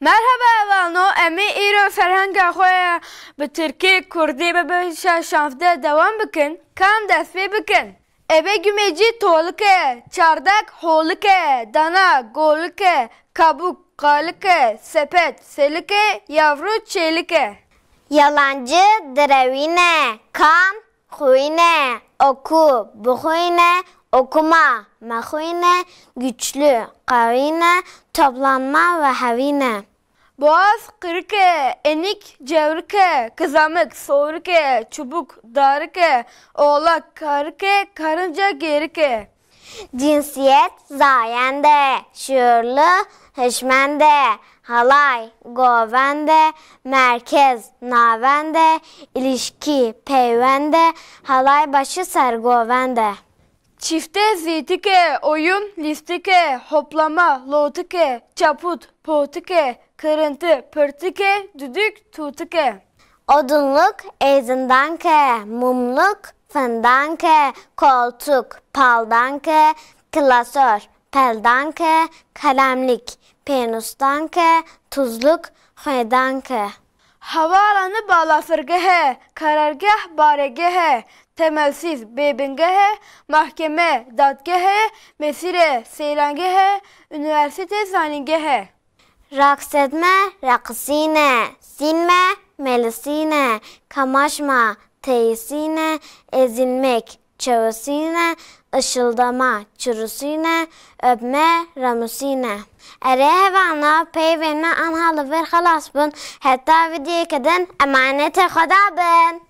مرحبا اولانو امی ایرو فرهنگ خواه به ترکی کردی به شانفده دوام بکن کام دستی بکن ebe gümeci tolke, çardak holke, dana golke, kabuk kalke, sepet selike, yavru çelike. Yalancı drevine, kan huyne, oku buhuyne, okuma mahuyne, güçlü kavine, toplanma ve havine. Boğaz kırıke, enik cevrike, kızamık soğurke, çubuk darike, oğlak karike, karınca gerike. Cinsiyet zayende, şuurlu hışmende, halay govende, merkez navende, ilişki peyvende, halay başı sergovende. Çifte zitike, oyun listike, hoplama lotike, çaput potike, kırıntı pırtike, düdük tutike. Odunluk ezindanke, mumluk fındanke, koltuk paldanke, klasör peldanke, kalemlik penustanke, tuzluk huydanke. Havaalanı balafırgehe, karargah baregehe, temelsiz bebingehe, mahkeme dadgehe, mesire seyrangehe, üniversite zaningehe. Raks etme raksine, sinme melisine, kamaşma teyisine, ezilmek çavusine, ışıldama çürüsine, öpme ramusine. Ere hevana peyvene anhalı ver halas bun, hatta videoya kadın emanete khoda bun.